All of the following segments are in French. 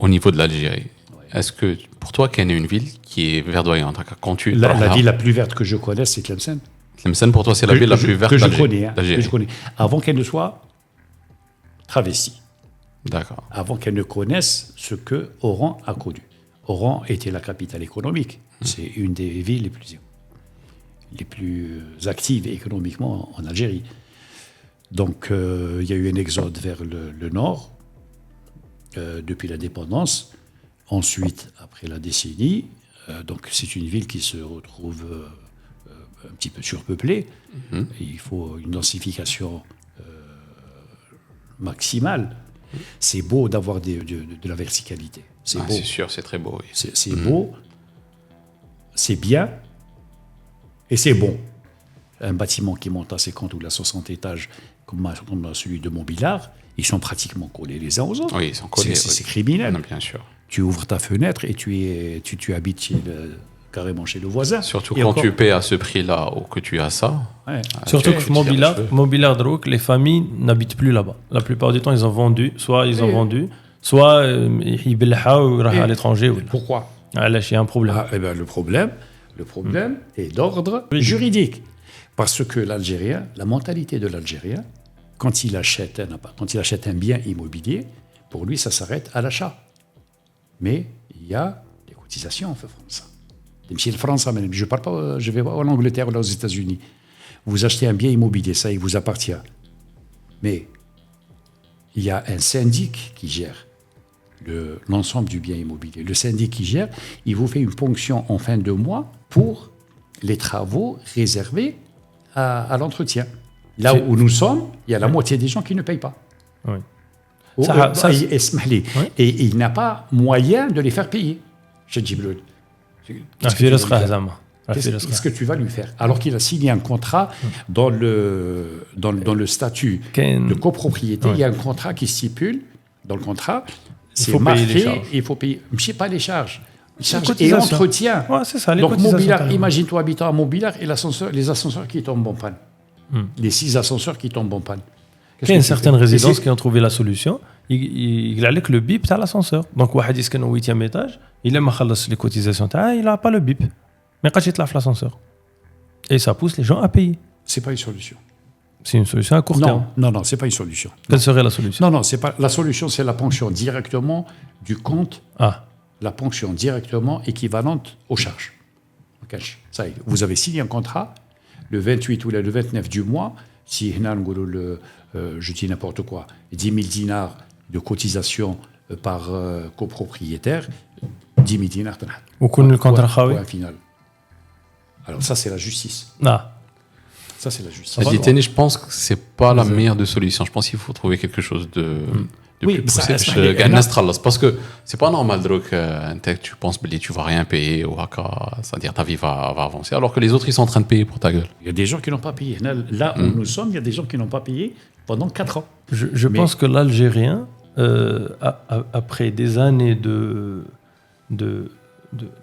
niveau de l'Algérie. Est-ce que pour toi, qu'il y a une ville qui est verdoyante quand tu La ville la plus verte que je connaisse, c'est Tlemcen. Tlemcen, pour toi, c'est la ville la plus verte que je d'Algérie. connais, avant qu'elle ne soit travestie. D'accord. Avant qu'elle ne connaisse ce que Oran a connu. Oran était la capitale économique. C'est une des villes les plus actives économiquement en Algérie. Donc, il y a eu un exode vers le nord depuis l'indépendance. Ensuite, après la décennie, donc c'est une ville qui se retrouve un petit peu surpeuplée. Il faut une densification maximale. C'est beau d'avoir de la verticalité. C'est beau. C'est sûr, c'est très beau. Oui. C'est beau, c'est bien et c'est bon. Un bâtiment qui monte à 50 ou à 60 étages, comme celui de Montbillard, ils sont pratiquement collés les uns aux autres. Oui, ils sont collés. C'est criminel. Non, bien sûr. Tu ouvres ta fenêtre et tu habites carrément chez le voisin. Surtout et quand encore, tu paies à ce prix-là ou que tu as ça. ouais. Surtout que Montbillard, Montbillard Drouk, les familles n'habitent plus là-bas. La plupart du temps, ils ont vendu. Soit ils ont vendu, soit ils belha ou à l'étranger. Pourquoi Là, il y a un problème. Eh ben, le problème est d'ordre juridique. Parce que l'Algérien, la mentalité de l'Algérien, quand il achète un bien immobilier, pour lui, ça s'arrête à l'achat. Mais il y a des cotisations en France. Je ne parle pas, je vais pas en Angleterre ou aux États-Unis. Vous achetez un bien immobilier, ça, il vous appartient. Mais il y a un syndic qui gère l'ensemble du bien immobilier. Le syndic qui gère, il vous fait une ponction en fin de mois pour les travaux réservés à l'entretien. Là où nous sommes, il y a la moitié des gens qui ne payent pas. Oui. Et il n'a pas moyen de les faire payer. Je dis, qu'est-ce que tu vas lui faire? Alors qu'il a signé un contrat dans le statut de copropriété, il y a un contrat qui stipule, dans le contrat, c'est marqué, il faut payer, je pas les charges. Charges et entretien. Ouais, c'est ça, les donc cotisations. Imagine-toi habitant à Montbillard et les ascenseurs qui tombent en panne. Les 6 ascenseurs qui tombent en panne. Il y a certaines résidences qui ont trouvé la solution. Il a le bip de l'ascenseur. Donc, il y a un 8e étage, il a les cotisations, il n'a pas le bip. Mais quand il lave l'ascenseur. Et ça pousse les gens à payer. C'est pas une solution. C'est une solution à court terme. Non, c'est pas une solution. Quelle serait la solution? Non, c'est pas la solution, c'est la ponction directement du compte. La ponction directement équivalente aux charges. Okay. Ça y est, vous avez signé un contrat le 28 ou le 29 du mois. Si je dis n'importe quoi, 10 000 dinars de cotisation par copropriétaire, 10 000 dinars. Au final. Alors ça, c'est la justice. Ça, c'est la justice. Je pense que c'est pas la meilleure des solutions. Je pense qu'il faut trouver quelque chose de plus poussé. Parce que c'est pas normal que tu penses que tu vas rien payer ou c'est-à-dire ta vie va avancer alors que les autres ils sont en train de payer pour ta gueule. Il y a des gens qui n'ont pas payé. Là où nous sommes, il y a des gens qui n'ont pas payé pendant 4 ans. Je pense que l'Algérien, après des années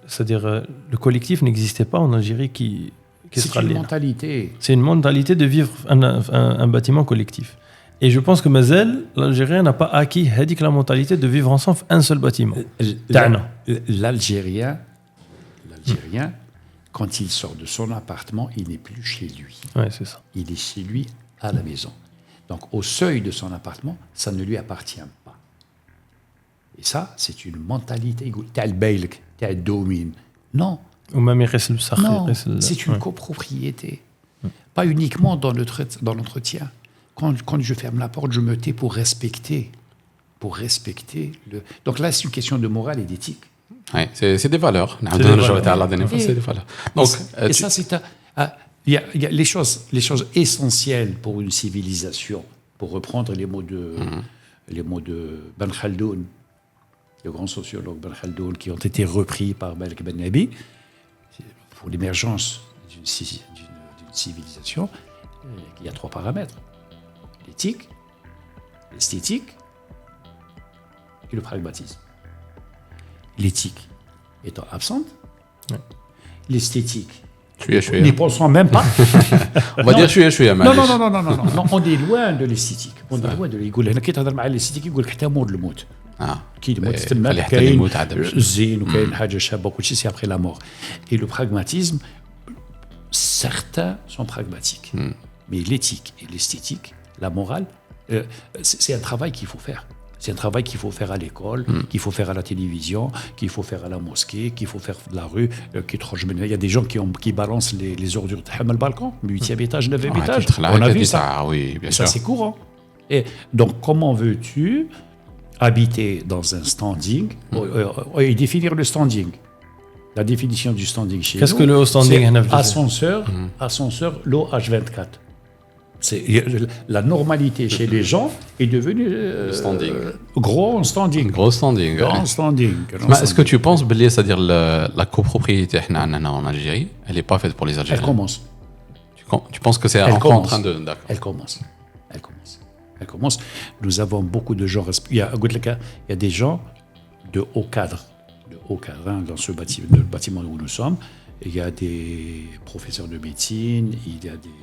c'est-à-dire le collectif n'existait pas en Algérie c'est une mentalité. C'est une mentalité de vivre un bâtiment collectif. Et je pense que Mazel, l'Algérien n'a pas acquis la mentalité de vivre ensemble un seul bâtiment. L'Algérien, quand il sort de son appartement, il n'est plus chez lui. Ouais, c'est ça. Il est chez lui à la maison. Donc au seuil de son appartement, ça ne lui appartient pas. Et ça, c'est une mentalité. Non. Non, c'est une copropriété. Pas uniquement dans l'entretien. Quand je ferme la porte, je me tais pour respecter le... Donc là, c'est une question de morale et d'éthique. Oui, c'est des valeurs. C'est des valeurs. Donc, et ça, c'est... Il y a les choses essentielles pour une civilisation, pour reprendre les mots de Ben Khaldoun, le grand sociologue Ben Khaldoun, qui ont été repris par Malik Ben Nabi, pour l'émergence d'une civilisation, il y a 3 paramètres. L'éthique, l'esthétique et le pragmatisme. L'éthique étant absente, l'esthétique, n'y pensons même pas. On va dire je suis non, on est loin de l'esthétique. On est loin de l'esthétique. يقول لك كي تهضر مع الاستيتيك يقول لك حتى مود الموت. كي الموت تما كاين الزين وكاين حاجه شابه وكل شيء سي ابري لا مور. Et le pragmatisme, certains sont pragmatiques, mais l'éthique et l'esthétique, la morale, c'est un travail qu'il faut faire. C'est un travail qu'il faut faire à l'école, qu'il faut faire à la télévision, qu'il faut faire à la mosquée, qu'il faut faire de la rue. Il y a des gens qui balancent les ordures de le balcon, 8e étage, 9e étage. On a vu ça. Oui, bien sûr. Ça, c'est courant. Et donc, comment veux-tu habiter dans un standing et définir le standing? La définition du standing chez nous, qu'est-ce que le haut standing? Ascenseur, l'eau H24. La normalité chez les gens est devenue gros standing. Gros standing. Mais est-ce que tu penses, c'est-à-dire la copropriété en Algérie, elle n'est pas faite pour les Algériens? Elle commence. Tu penses que c'est encore en train de... D'accord. Elle commence. Nous avons beaucoup de gens... Il y a des gens de haut cadre. Dans ce bâtiment où nous sommes. Il y a des professeurs de médecine, il y a des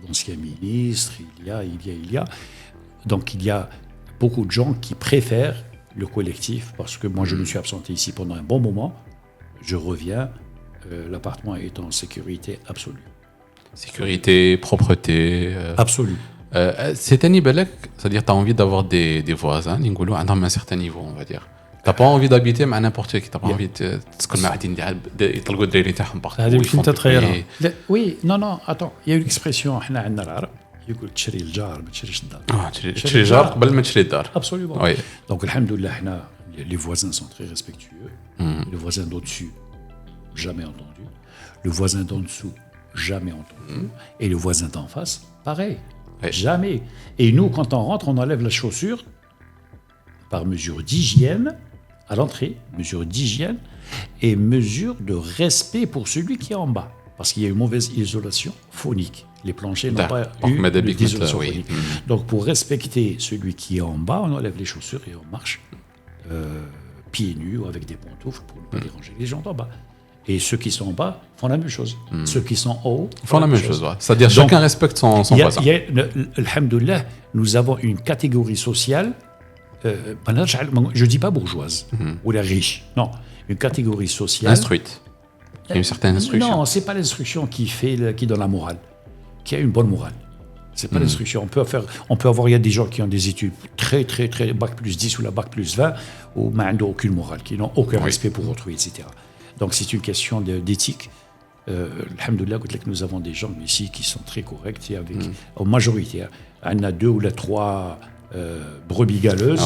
anciens ministres, il y a. Donc il y a beaucoup de gens qui préfèrent le collectif, parce que moi je me suis absenté ici pendant un bon moment, je reviens, l'appartement est en sécurité absolue. Sécurité, propreté... Absolue. C'est un niveau, c'est-à-dire tu as envie d'avoir des voisins, à un certain niveau, on va dire. T'as pas envie d'habiter مع n'importe qui, t'as pas envie de تسكن مع واحد يطلقوا الدراري تاعهم بارتو. هذه يمكن تتخيلها. Oui, non, attends, il y a une expression احنا عندنا العرب يقول تشري الجار ما تشريش الدار. تشري الجار قبل ما تشري الدار. Absolument. Oui. Donc alhamdoulilah احنا les voisins sont très respectueux. Le voisin d'au-dessus jamais entendu. Le voisin d'en dessous jamais entendu. Et le voisin d'en face pareil. Jamais. Et nous quand on rentre on enlève la chaussure par mesure d'hygiène à l'entrée, mesure d'hygiène et mesure de respect pour celui qui est en bas. Parce qu'il y a une mauvaise isolation phonique. Les planchers n'ont pas eu d'isolation phonique. Donc pour respecter celui qui est en bas, on enlève les chaussures et on marche pieds nus ou avec des pantoufles pour ne pas déranger les gens d'en bas. Et ceux qui sont en bas font la même chose. Ceux qui sont en haut font la même chose. C'est-à-dire chacun respecte son voisin. Alhamdoulilah, nous avons une catégorie sociale. Je ne dis pas bourgeoise ou la riche, non, une catégorie sociale. Instruite. Il y a une certaine instruction. Non, ce n'est pas l'instruction qui donne la morale, qui a une bonne morale. Ce n'est pas l'instruction. On peut avoir, il y a des gens qui ont des études très, bac plus 10 ou la bac plus 20, ou n'ont aucune morale, qui n'ont aucun respect pour autrui, etc. Donc c'est une question d'éthique. Alhamdoulilah, nous avons des gens ici qui sont très corrects, et avec, en majorité, on a 2 ou 3 brebis galeuses.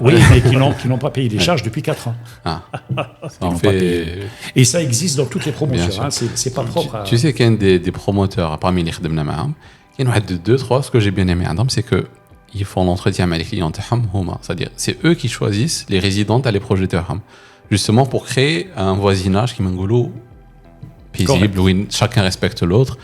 Oui, mais qui n'ont pas payé les charges depuis 4 ans. Et ça existe dans toutes les promotions. Hein, c'est pas propre. Tu sais qu'il y a des promoteurs parmi les khademna معهم. Il y en a 2-3. Ce que j'ai bien aimé, c'est que ils font l'entretien avec les clients. C'est-à-dire, c'est eux qui choisissent les résidents à les projeter. Justement pour créer un voisinage qui est paisible, où chacun respecte l'autre.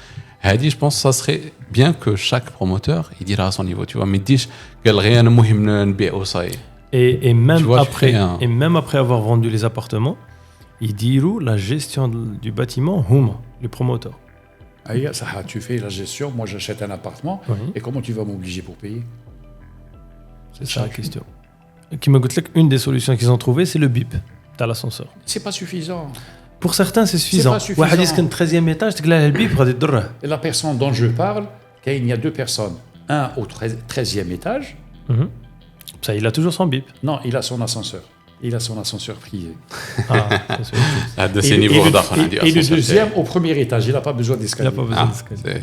Je pense que ça serait bien que chaque promoteur il dira à son niveau, tu vois, mais dis qu'elle rien de مهم نبيعو صاي. Et même après avoir vendu les appartements, ils diront la gestion du bâtiment huma, les promoteurs. Ça, tu fais la gestion, moi j'achète un appartement et comment tu vas m'obliger pour payer? C'est ça la question. Qui m'a dit une des solutions qu'ils ont trouvées, c'est le bip dans l'ascenseur. C'est pas suffisant. Pour certains, c'est suffisant. C'est pas suffisant. 13e étage, et la personne dont je parle, il y a 2 personnes. Un au 13e étage. Ça, il a toujours son bip. Non, il a son ascenseur. Il a son ascenseur privé. De ces niveaux et le deuxième au premier étage. Il n'a pas besoin d'escalier. Il n'a pas besoin d'escalier.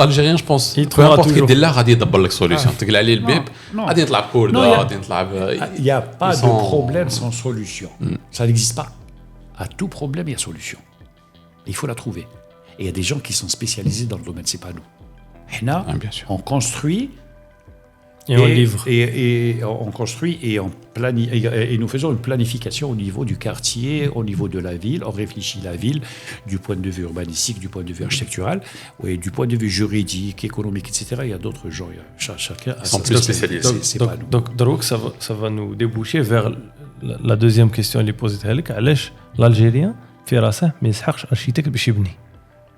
L'Algérien, je pense, peu importe qui est là, il y a des solutions. Tu as le bip, il y a la cour, il n'y a pas de problème sans solution. Ça n'existe pas. À tout problème, il y a solution. Il faut la trouver. Et il y a des gens qui sont spécialisés dans le domaine, c'est pas nous. On construit et on livre. Et on construit et nous faisons une planification au niveau du quartier, au niveau de la ville. On réfléchit la ville du point de vue urbanistique, du point de vue architectural, et du point de vue juridique, économique, etc. Il y a d'autres gens. Chacun a sont plus spécialisés. C'est pas nous. Donc Darouk, ça va nous déboucher vers la deuxième question اللي posée. علاش l'Algérien في راسه ما يسحقش architecte باش يبني.